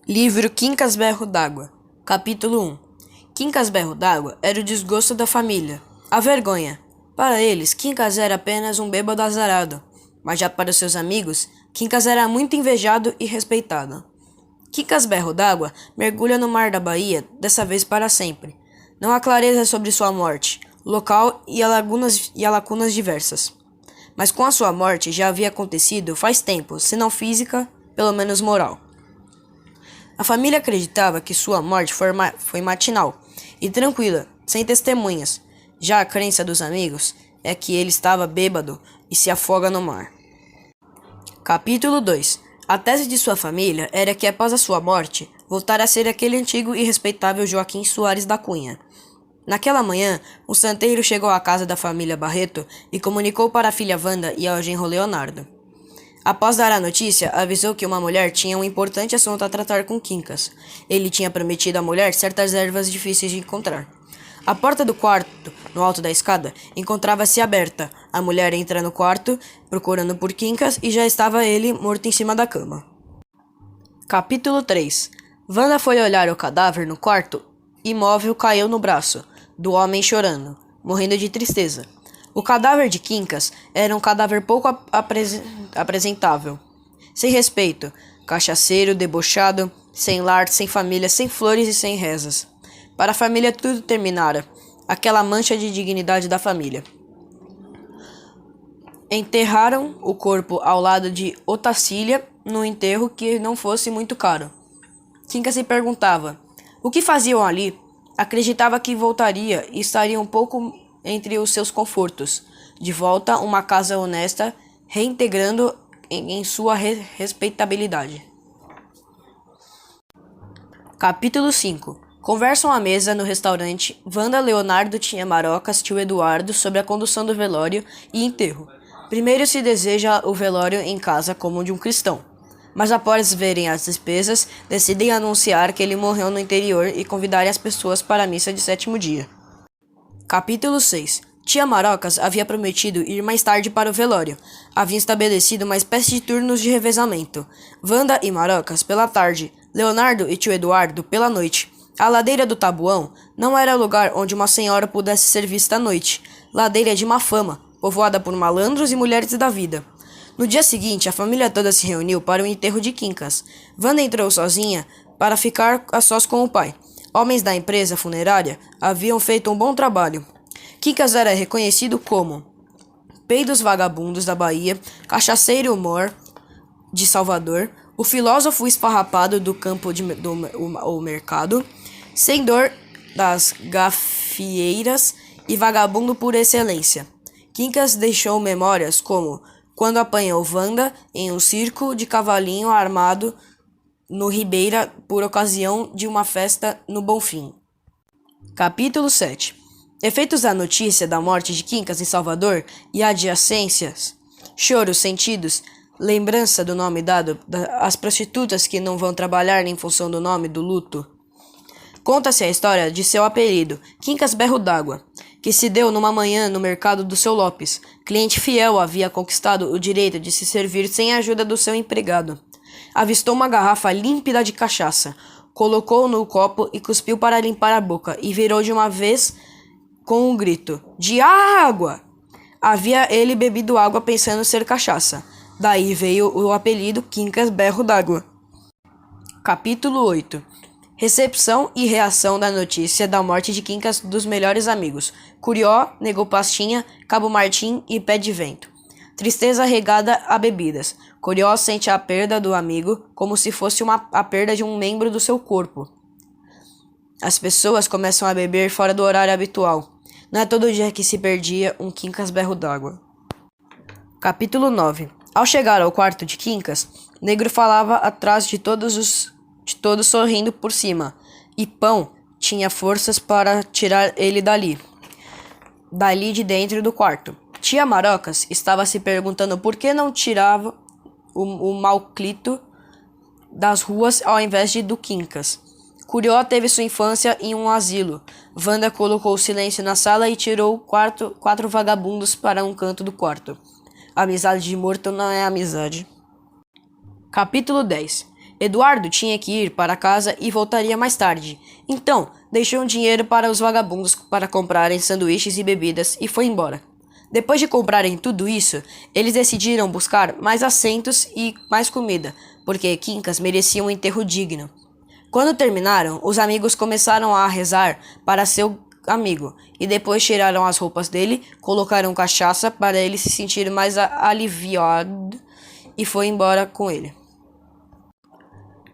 Livro Quincas Berro d'Água. Capítulo 1. Quincas Berro d'Água era o desgosto da família, a vergonha. Para eles, Quincas era apenas um bêbado azarado, mas já para seus amigos, Quincas era muito invejado e respeitado. Quincas Berro d'Água mergulha no mar da Bahia, dessa vez para sempre. Não há clareza sobre sua morte, local e lacunas diversas. Mas com a sua morte já havia acontecido faz tempo, se não física, pelo menos moral. A família acreditava que sua morte foi matinal e tranquila, sem testemunhas. Já a crença dos amigos é que ele estava bêbado e se afoga no mar. Capítulo 2. A tese de sua família era que após a sua morte, voltara a ser aquele antigo e respeitável Joaquim Soares da Cunha. Naquela manhã, um santeiro chegou à casa da família Barreto e comunicou para a filha Wanda e ao genro Leonardo. Após dar a notícia, avisou que uma mulher tinha um importante assunto a tratar com Quincas. Ele tinha prometido à mulher certas ervas difíceis de encontrar. A porta do quarto, no alto da escada, encontrava-se aberta. A mulher entra no quarto, procurando por Quincas, e já estava ele morto em cima da cama. Capítulo 3. Wanda foi olhar o cadáver no quarto. Imóvel caiu no braço do homem chorando, morrendo de tristeza. O cadáver de Quincas era um cadáver pouco apresentável. Sem respeito, cachaceiro, debochado, sem lar, sem família, sem flores e sem rezas. Para a família tudo terminara, aquela mancha de dignidade da família. Enterraram o corpo ao lado de Otacília num enterro que não fosse muito caro. Quincas se perguntava, o que faziam ali? Acreditava que voltaria e estaria um pouco entre os seus confortos, de volta a uma casa honesta, reintegrando em sua respeitabilidade. Capítulo 5. Conversam à mesa no restaurante Wanda, Leonardo, tia Marocas, tio Eduardo sobre a condução do velório e enterro. Primeiro se deseja o velório em casa como de um cristão, mas após verem as despesas, decidem anunciar que ele morreu no interior e convidarem as pessoas para a missa de sétimo dia. Capítulo 6. Tia Marocas havia prometido ir mais tarde para o velório. Havia estabelecido uma espécie de turnos de revezamento. Wanda e Marocas pela tarde, Leonardo e tio Eduardo pela noite. A ladeira do Tabuão não era lugar onde uma senhora pudesse ser vista à noite. Ladeira de má fama, povoada por malandros e mulheres da vida. No dia seguinte, a família toda se reuniu para o enterro de Quincas. Wanda entrou sozinha para ficar a sós com o pai. Homens da empresa funerária haviam feito um bom trabalho. Quincas era reconhecido como Pei dos Vagabundos da Bahia, Cachaceiro Mor de Salvador, o filósofo esfarrapado do campo do mercado, sem dor das gafieiras e vagabundo por excelência. Quincas deixou memórias como quando apanhou Wanda em um circo de cavalinho armado no Ribeira por ocasião de uma festa no Bonfim. Capítulo 7. Efeitos da notícia da morte de Quincas em Salvador e adjacências, choros sentidos, lembrança do nome dado às prostitutas que não vão trabalhar em função do nome do luto. Conta-se a história de seu apelido, Quincas Berro d'Água, que se deu numa manhã no mercado do seu Lopes. Cliente fiel havia conquistado o direito de se servir sem a ajuda do seu empregado. Avistou uma garrafa límpida de cachaça, colocou no copo e cuspiu para limpar a boca e virou de uma vez com um grito, de água! Havia ele bebido água pensando ser cachaça. Daí veio o apelido Quincas Berro d'Água. Capítulo 8. Recepção e reação da notícia da morte de Quincas dos melhores amigos, Curió, Nego Pastinha, Cabo Martim e Pé de Vento. Tristeza regada a bebidas. Curió sente a perda do amigo como se fosse a perda de um membro do seu corpo. As pessoas começam a beber fora do horário habitual. Não é todo dia que se perdia um Quincas Berro d'Água. Capítulo 9. Ao chegar ao quarto de Quincas, Negro falava atrás de todos sorrindo por cima, e Pão tinha forças para tirar ele dali de dentro do quarto. Tia Marocas estava se perguntando por que não tirava o Malclito das ruas ao invés do Quincas. Curió teve sua infância em um asilo. Wanda colocou silêncio na sala e tirou quatro vagabundos para um canto do quarto. Amizade de morto não é amizade. Capítulo 10. Eduardo tinha que ir para casa e voltaria mais tarde. Então, deixou um dinheiro para os vagabundos para comprarem sanduíches e bebidas e foi embora. Depois de comprarem tudo isso, eles decidiram buscar mais assentos e mais comida, porque Quincas merecia um enterro digno. Quando terminaram, os amigos começaram a rezar para seu amigo e depois tiraram as roupas dele, colocaram cachaça para ele se sentir mais aliviado e foi embora com ele.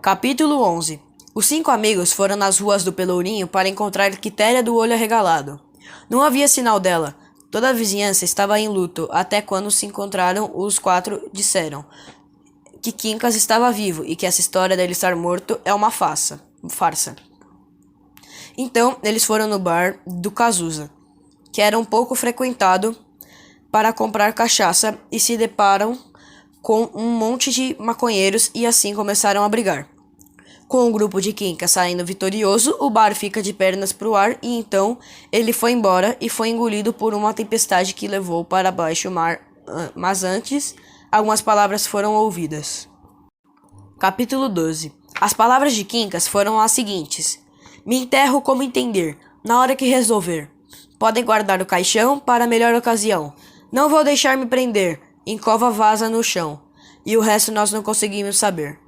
Capítulo 11. Os 5 amigos foram nas ruas do Pelourinho para encontrar Quitéria do Olho Arregalado. Não havia sinal dela. Toda a vizinhança estava em luto, até quando se encontraram, os 4 disseram que Quincas estava vivo e que essa história dele estar morto é uma farsa. Então, eles foram no bar do Cazuza, que era um pouco frequentado, para comprar cachaça e se deparam com um monte de maconheiros e assim começaram a brigar. Com o grupo de Quincas saindo vitorioso, o bar fica de pernas pro ar e então ele foi embora e foi engolido por uma tempestade que levou para baixo o mar, mas antes, algumas palavras foram ouvidas. Capítulo 12. As palavras de Quincas foram as seguintes: me enterro como entender, na hora que resolver. Podem guardar o caixão para melhor ocasião. Não vou deixar me prender, em cova vaza no chão. E o resto nós não conseguimos saber.